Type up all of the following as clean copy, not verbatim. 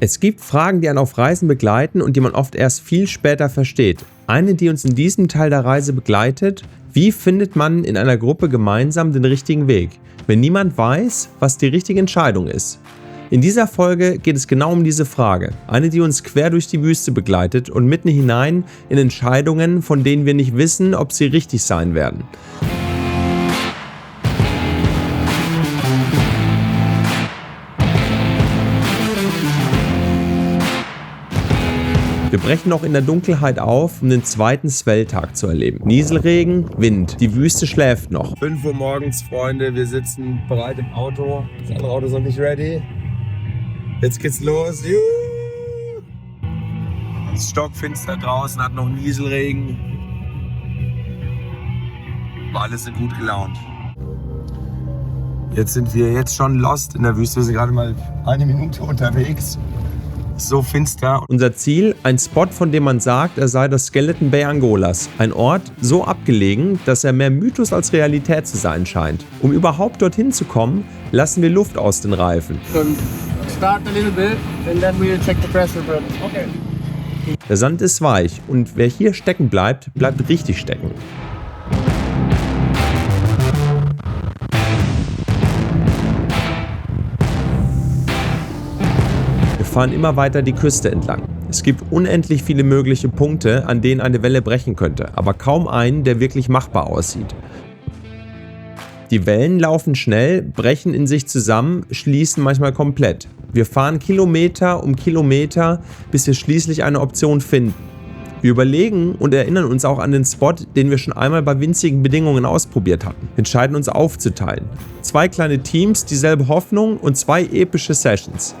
Es gibt Fragen, die einen auf Reisen begleiten und die man oft erst viel später versteht. Eine, die uns in diesem Teil der Reise begleitet: Wie findet man in einer Gruppe gemeinsam den richtigen Weg, wenn niemand weiß, was die richtige Entscheidung ist? In dieser Folge geht es genau um diese Frage, eine, die uns quer durch die Wüste begleitet und mitten hinein in Entscheidungen, von denen wir nicht wissen, ob sie richtig sein werden. Wir brechen noch in der Dunkelheit auf, um den zweiten Swell-Tag zu erleben. Nieselregen, Wind, die Wüste schläft noch. 5 Uhr morgens, Freunde, wir sitzen bereit im Auto. Das andere Auto ist noch nicht ready. Jetzt geht's los. Juhu! Es ist stockfinster draußen, hat noch Nieselregen. Aber alle sind gut gelaunt. Jetzt sind wir schon lost in der Wüste. Wir sind gerade mal eine Minute unterwegs. So finster. Unser Ziel: ein Spot, von dem man sagt, er sei das Skeleton Bay Angolas. Ein Ort so abgelegen, dass er mehr Mythos als Realität zu sein scheint. Um überhaupt dorthin zu kommen, lassen wir Luft aus den Reifen. Start a little bit and then we'll check the pressure. Okay. Der Sand ist weich und wer hier stecken bleibt, bleibt richtig stecken. Wir fahren immer weiter die Küste entlang. Es gibt unendlich viele mögliche Punkte, an denen eine Welle brechen könnte, aber kaum einen, der wirklich machbar aussieht. Die Wellen laufen schnell, brechen in sich zusammen, schließen manchmal komplett. Wir fahren Kilometer um Kilometer, bis wir schließlich eine Option finden. Wir überlegen und erinnern uns auch an den Spot, den wir schon einmal bei winzigen Bedingungen ausprobiert hatten. Wir entscheiden uns aufzuteilen. 2 kleine Teams, dieselbe Hoffnung und 2 epische Sessions.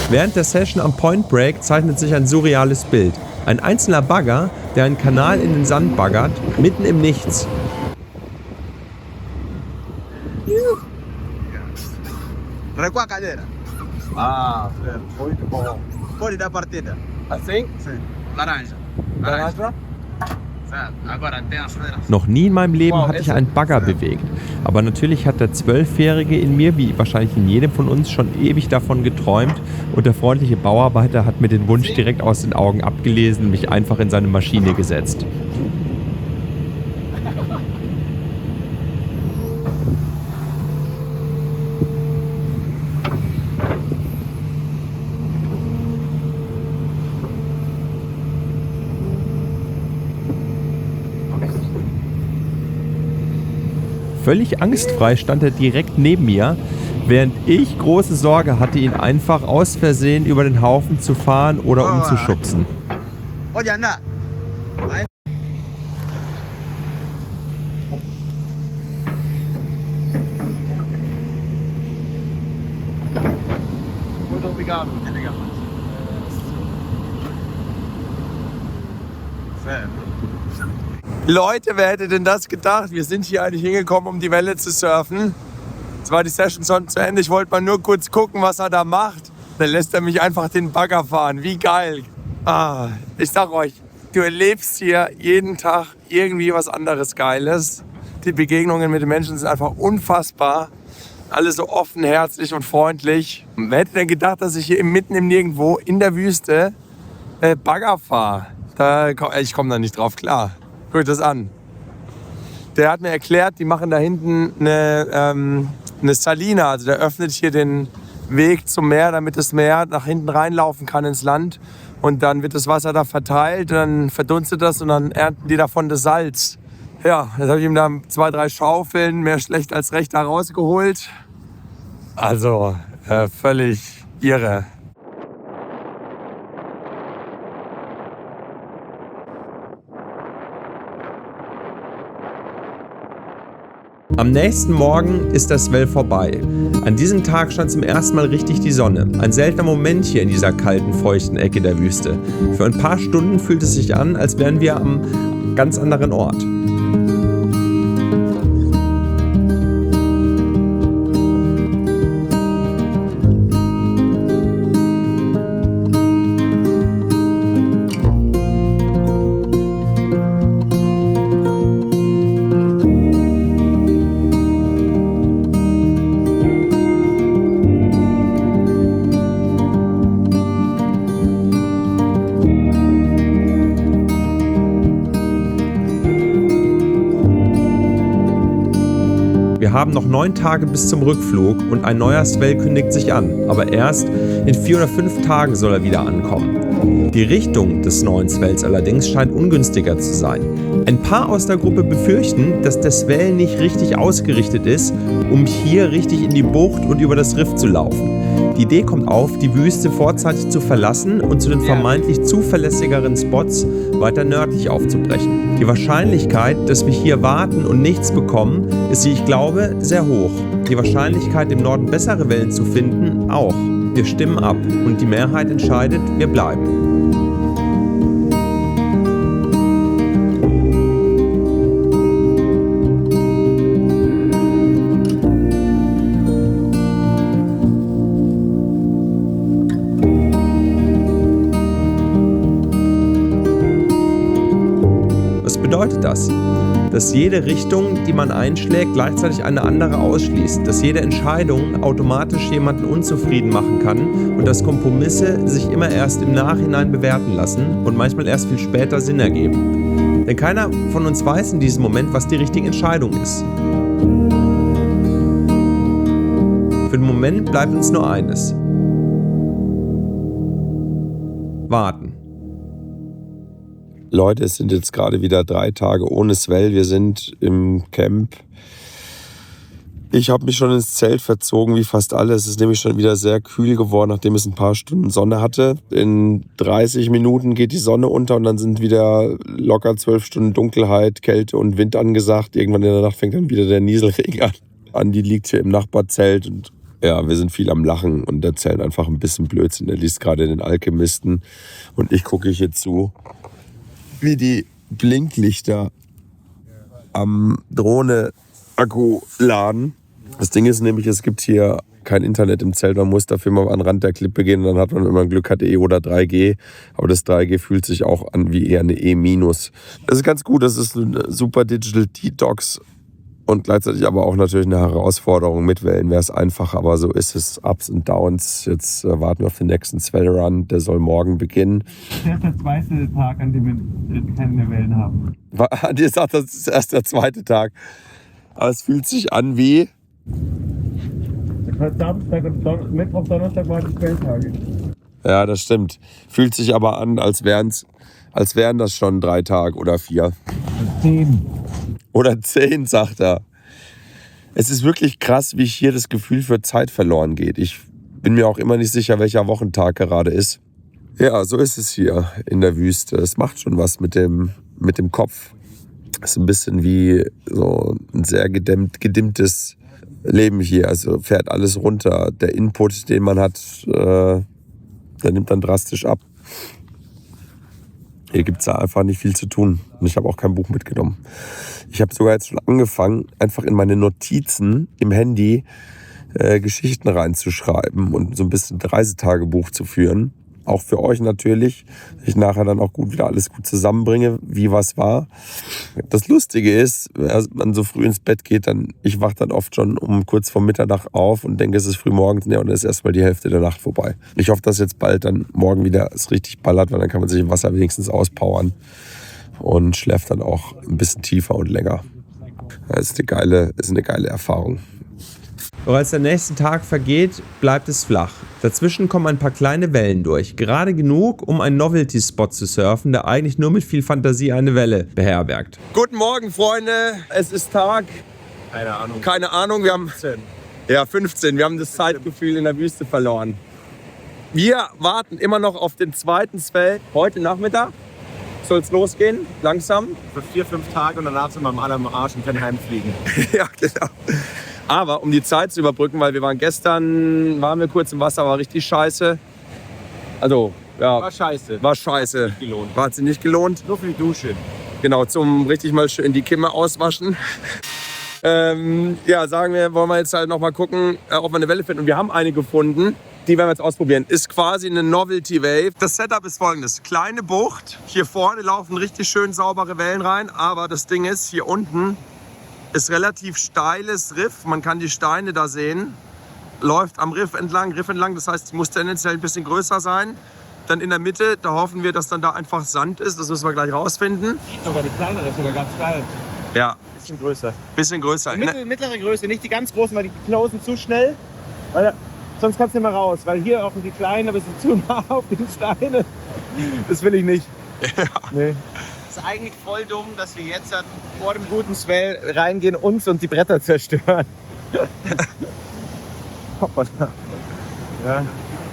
Während der Session am Point Break zeichnet sich ein surreales Bild. Ein einzelner Bagger, der einen Kanal in den Sand baggert, mitten im Nichts. Noch nie in meinem Leben hatte ich einen Bagger bewegt. Aber natürlich hat der 12-Jährige in mir, wie wahrscheinlich in jedem von uns, schon ewig davon geträumt. Und der freundliche Bauarbeiter hat mir den Wunsch direkt aus den Augen abgelesen und mich einfach in seine Maschine gesetzt. Völlig angstfrei stand er direkt neben mir, während ich große Sorge hatte, ihn einfach aus Versehen über den Haufen zu fahren oder umzuschubsen. Leute, wer hätte denn das gedacht? Wir sind hier eigentlich hingekommen, um die Welle zu surfen. Jetzt war die Session schon zu Ende. Ich wollte mal nur kurz gucken, was er da macht. Dann lässt er mich einfach den Bagger fahren. Wie geil. Ich sag euch, du erlebst hier jeden Tag irgendwie was anderes Geiles. Die Begegnungen mit den Menschen sind einfach unfassbar. Alle so offen, herzlich und freundlich. Wer hätte denn gedacht, dass ich hier mitten im Nirgendwo in der Wüste Bagger fahre? Ich komme da nicht drauf klar. Guck das an. Der hat mir erklärt, die machen da hinten eine Salina. Also der öffnet hier den Weg zum Meer, damit das Meer nach hinten reinlaufen kann ins Land. Und dann wird das Wasser da verteilt, dann verdunstet das und dann ernten die davon das Salz. Ja, jetzt habe ich ihm da 2, 3 Schaufeln, mehr schlecht als recht, da rausgeholt. Also, völlig irre. Am nächsten Morgen ist das Well vorbei. An diesem Tag stand zum ersten Mal richtig die Sonne. Ein seltener Moment hier in dieser kalten, feuchten Ecke der Wüste. Für ein paar Stunden fühlt es sich an, als wären wir am ganz anderen Ort. Wir haben noch 9 Tage bis zum Rückflug und ein neuer Swell kündigt sich an, aber erst in 4 oder 5 Tagen soll er wieder ankommen. Die Richtung des neuen Swells allerdings scheint ungünstiger zu sein. Ein paar aus der Gruppe befürchten, dass der Swell nicht richtig ausgerichtet ist, um hier richtig in die Bucht und über das Riff zu laufen. Die Idee kommt auf, die Wüste vorzeitig zu verlassen und zu den vermeintlich zuverlässigeren Spots weiter nördlich aufzubrechen. Die Wahrscheinlichkeit, dass wir hier warten und nichts bekommen, ist, wie ich glaube, sehr hoch. Die Wahrscheinlichkeit, im Norden bessere Wellen zu finden, auch. Wir stimmen ab und die Mehrheit entscheidet, wir bleiben. Was bedeutet das? Dass jede Richtung, die man einschlägt, gleichzeitig eine andere ausschließt, dass jede Entscheidung automatisch jemanden unzufrieden machen kann und dass Kompromisse sich immer erst im Nachhinein bewerten lassen und manchmal erst viel später Sinn ergeben. Denn keiner von uns weiß in diesem Moment, was die richtige Entscheidung ist. Für den Moment bleibt uns nur eines: warten. Leute, es sind jetzt gerade wieder 3 Tage ohne Swell. Wir sind im Camp. Ich habe mich schon ins Zelt verzogen, wie fast alle. Es ist nämlich schon wieder sehr kühl geworden, nachdem es ein paar Stunden Sonne hatte. In 30 Minuten geht die Sonne unter und dann sind wieder locker 12 Stunden Dunkelheit, Kälte und Wind angesagt. Irgendwann in der Nacht fängt dann wieder der Nieselregen an. Andi liegt hier im Nachbarzelt und ja, wir sind viel am Lachen und erzählen einfach ein bisschen Blödsinn. Er liest gerade den Alchemisten und ich gucke hier zu, wie die Blinklichter am Drohne-Akku laden. Das Ding ist nämlich, es gibt hier kein Internet im Zelt. Man muss dafür mal an den Rand der Klippe gehen. Und dann hat man, wenn man Glück hat, E oder 3G. Aber das 3G fühlt sich auch an wie eher eine E-. Das ist ganz gut. Das ist ein super Digital Detox. Und gleichzeitig aber auch natürlich eine Herausforderung. Mit Wellen wäre es einfach, aber so ist es. Ups und Downs. Jetzt warten wir auf den nächsten Swell-Run. Der soll morgen beginnen. Das ist der 2. Tag, an dem wir keine Wellen haben. Andi sagt, das ist erst der 2. Tag. Aber es fühlt sich an wie... Samstag und Mittwoch, Donnerstag waren die Quelltage. Ja, das stimmt. Fühlt sich aber an, als wären das schon 3 Tage oder 4. 10. Oder 10, sagt er. Es ist wirklich krass, wie hier das Gefühl für Zeit verloren geht. Ich bin mir auch immer nicht sicher, welcher Wochentag gerade ist. Ja, so ist es hier in der Wüste. Es macht schon was mit dem Kopf. Es ist ein bisschen wie so ein sehr gedimmtes Leben hier. Also fährt alles runter. Der Input, den man hat, der nimmt dann drastisch ab. Hier gibt es da einfach nicht viel zu tun. Und ich habe auch kein Buch mitgenommen. Ich habe sogar jetzt schon angefangen, einfach in meine Notizen im Handy Geschichten reinzuschreiben und so ein bisschen Reisetagebuch zu führen. auch für euch natürlich, dass ich nachher dann auch wieder alles gut zusammenbringe, wie was war. Das Lustige ist, wenn man so früh ins Bett geht, ich wache dann oft schon um kurz vor Mitternacht auf und denke, es ist früh morgens, und dann ist erstmal die Hälfte der Nacht vorbei. Ich hoffe, dass jetzt bald dann morgen wieder es richtig ballert, weil dann kann man sich im Wasser wenigstens auspowern und schläft dann auch ein bisschen tiefer und länger. Das ist eine geile Erfahrung. Doch als der nächste Tag vergeht, bleibt es flach. Dazwischen kommen ein paar kleine Wellen durch. Gerade genug, um einen Novelty-Spot zu surfen, der eigentlich nur mit viel Fantasie eine Welle beherbergt. Guten Morgen, Freunde. Es ist Tag. Keine Ahnung. Wir haben 15. Wir haben das Zeitgefühl in der Wüste verloren. Wir warten immer noch auf den zweiten Swell. Heute Nachmittag soll es losgehen, langsam. Für 4-5 Tage und danach sind wir am allerarm Arsch und können heimfliegen. Ja, genau. Aber um die Zeit zu überbrücken, weil wir waren kurz im Wasser, war richtig scheiße. Also, ja. War scheiße. War scheiße. Nicht gelohnt. War sie nicht gelohnt. Nur für die Dusche. Genau, zum richtig mal schön die Kimme auswaschen. Sagen wir, wollen wir jetzt halt noch mal gucken, ob wir eine Welle finden. Und wir haben eine gefunden. Die werden wir jetzt ausprobieren. Ist quasi eine Novelty Wave. Das Setup ist folgendes. Kleine Bucht. Hier vorne laufen richtig schön saubere Wellen rein. Aber das Ding ist, hier unten ist relativ steiles Riff. Man kann die Steine da sehen. Läuft am Riff entlang. Das heißt, es muss tendenziell ein bisschen größer sein. Dann in der Mitte, da hoffen wir, dass dann da einfach Sand ist. Das müssen wir gleich rausfinden. Sogar die kleinere ist sogar ganz geil. Ja. Bisschen größer. Die Mittlere Größe, nicht die ganz großen, weil die closen zu schnell. Weil, sonst kannst du nicht mehr raus. Weil hier auch die kleinen, aber sind zu nah auf den Steinen. Das will ich nicht. Ja. Nee. Das ist eigentlich voll dumm, dass wir jetzt vor dem guten Swell reingehen und die Bretter zerstören.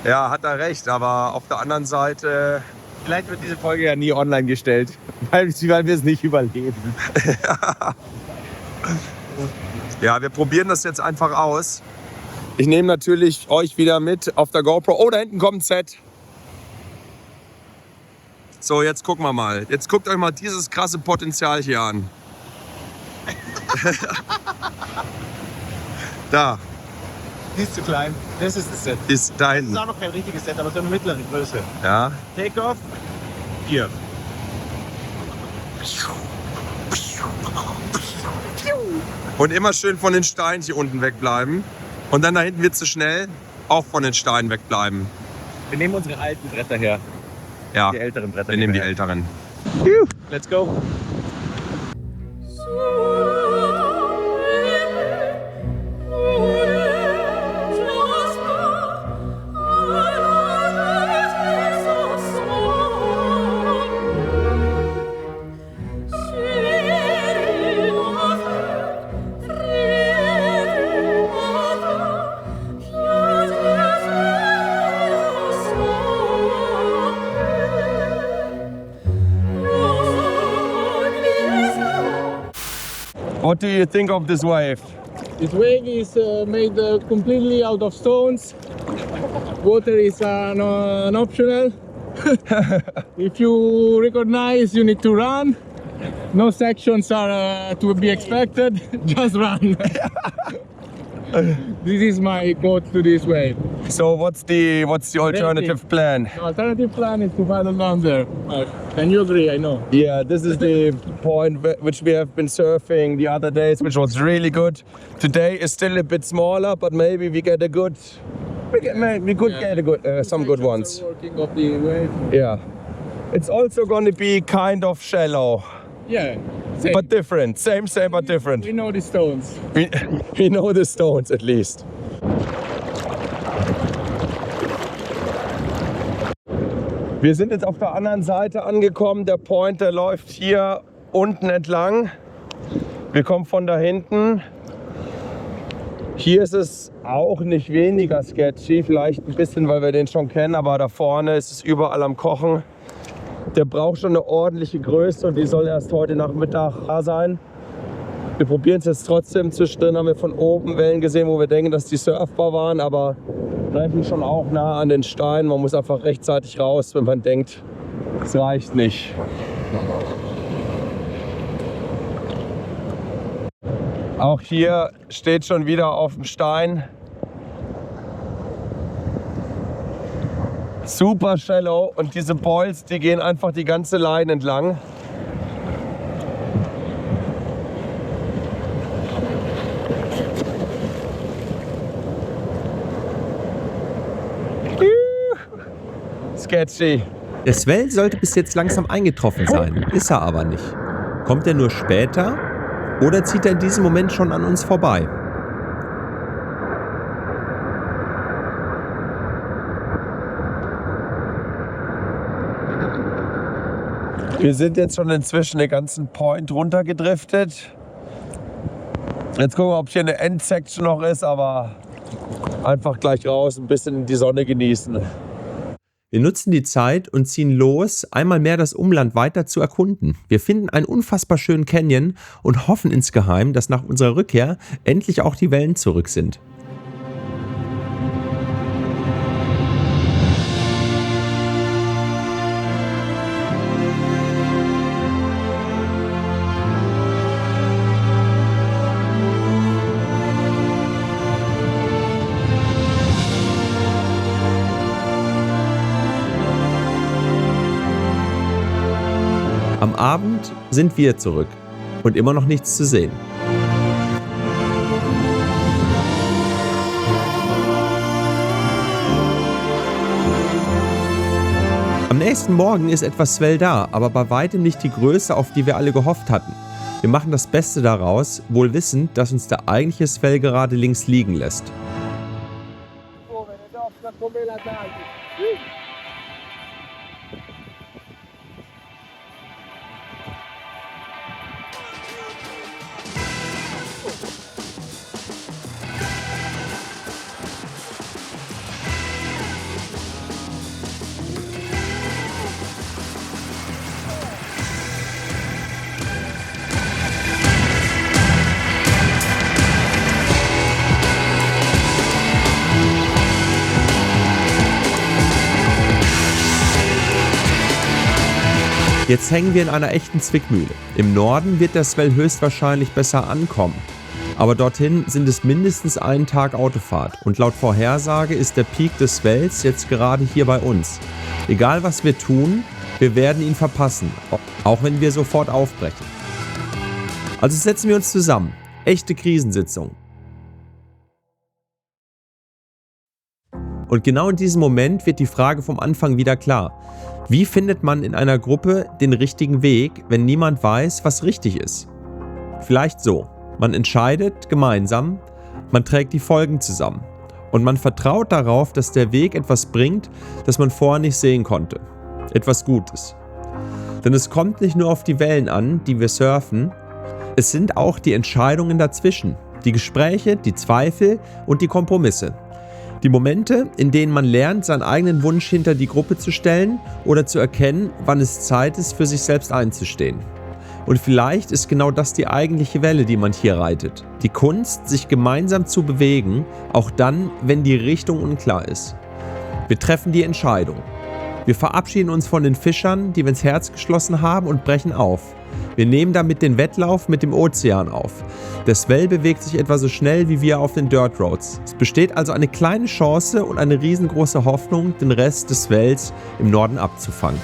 Ja, hat er recht. Aber auf der anderen Seite... Vielleicht wird diese Folge ja nie online gestellt, weil wir es nicht überleben. Ja, wir probieren das jetzt einfach aus. Ich nehme natürlich euch wieder mit auf der GoPro. Oh, da hinten kommt ein Set. So, jetzt gucken wir mal. Jetzt guckt euch mal dieses krasse Potenzial hier an. Da. Die ist zu klein. Das ist das Set. Ist da Das hinten. ist auch noch kein richtiges Set, aber so eine mittlere Größe. Ja. Take-off. Hier. Und immer schön von den Steinen hier unten wegbleiben. Und dann da hinten wird es zu schnell. Auch von den Steinen wegbleiben. Wir nehmen unsere alten Bretter her. Ja, Die älteren Bretter. wir nehmen die älteren. Let's go. What do you think of this wave? This wave is made completely out of stones. Water is an optional. If you recognize, you need to run. No sections are to be expected. Just run. This is my quote to this wave. So what's the alternative plan? The alternative plan is to paddle down there. Can you agree? I know. Yeah, this is the point which we have been surfing the other days, which was really good. Today is still a bit smaller, but maybe we get a good. We could get a good some good ones. Working of the wave. Yeah, it's also going to be kind of shallow, Yeah. Same. but different. Same, but different. We know the stones. We know the stones at least. Wir sind jetzt auf der anderen Seite angekommen. Der Point, der läuft hier unten entlang. Wir kommen von da hinten. Hier ist es auch nicht weniger sketchy, vielleicht ein bisschen, weil wir den schon kennen, aber da vorne ist es überall am Kochen. Der braucht schon eine ordentliche Größe und die soll erst heute Nachmittag da sein. Wir probieren es jetzt trotzdem. Zwischendrin haben wir von oben Wellen gesehen, wo wir denken, dass die surfbar waren, aber treffen schon auch nah an den Steinen. Man muss einfach rechtzeitig raus, wenn man denkt, es reicht nicht. Auch hier steht schon wieder auf dem Stein. Super shallow und diese Boils, die gehen einfach die ganze Line entlang. Sketchy. Der Swell sollte bis jetzt langsam eingetroffen sein, ist er aber nicht. Kommt er nur später oder zieht er in diesem Moment schon an uns vorbei? Wir sind jetzt schon inzwischen den ganzen Point runtergedriftet. Jetzt gucken wir, ob hier eine Endsection noch ist, aber einfach gleich raus, ein bisschen die Sonne genießen. Wir nutzen die Zeit und ziehen los, einmal mehr das Umland weiter zu erkunden. Wir finden einen unfassbar schönen Canyon und hoffen insgeheim, dass nach unserer Rückkehr endlich auch die Wellen zurück sind. Am Abend sind wir zurück und immer noch nichts zu sehen. Am nächsten Morgen ist etwas Swell da, aber bei weitem nicht die Größe, auf die wir alle gehofft hatten. Wir machen das Beste daraus, wohl wissend, dass uns der eigentliche Swell gerade links liegen lässt. Jetzt hängen wir in einer echten Zwickmühle. Im Norden wird der Swell höchstwahrscheinlich besser ankommen. Aber dorthin sind es mindestens einen Tag Autofahrt. Und laut Vorhersage ist der Peak des Swells jetzt gerade hier bei uns. Egal was wir tun, wir werden ihn verpassen. Auch wenn wir sofort aufbrechen. Also setzen wir uns zusammen. Echte Krisensitzung. Und genau in diesem Moment wird die Frage vom Anfang wieder klar. Wie findet man in einer Gruppe den richtigen Weg, wenn niemand weiß, was richtig ist? Vielleicht so. Man entscheidet gemeinsam, man trägt die Folgen zusammen und man vertraut darauf, dass der Weg etwas bringt, das man vorher nicht sehen konnte. Etwas Gutes. Denn es kommt nicht nur auf die Wellen an, die wir surfen, es sind auch die Entscheidungen dazwischen, die Gespräche, die Zweifel und die Kompromisse. Die Momente, in denen man lernt, seinen eigenen Wunsch hinter die Gruppe zu stellen oder zu erkennen, wann es Zeit ist, für sich selbst einzustehen. Und vielleicht ist genau das die eigentliche Welle, die man hier reitet. Die Kunst, sich gemeinsam zu bewegen, auch dann, wenn die Richtung unklar ist. Wir treffen die Entscheidung. Wir verabschieden uns von den Fischern, die wir ins Herz geschlossen haben, und brechen auf. Wir nehmen damit den Wettlauf mit dem Ozean auf. Der Swell bewegt sich etwa so schnell wie wir auf den Dirt Roads. Es besteht also eine kleine Chance und eine riesengroße Hoffnung, den Rest des Swells im Norden abzufangen.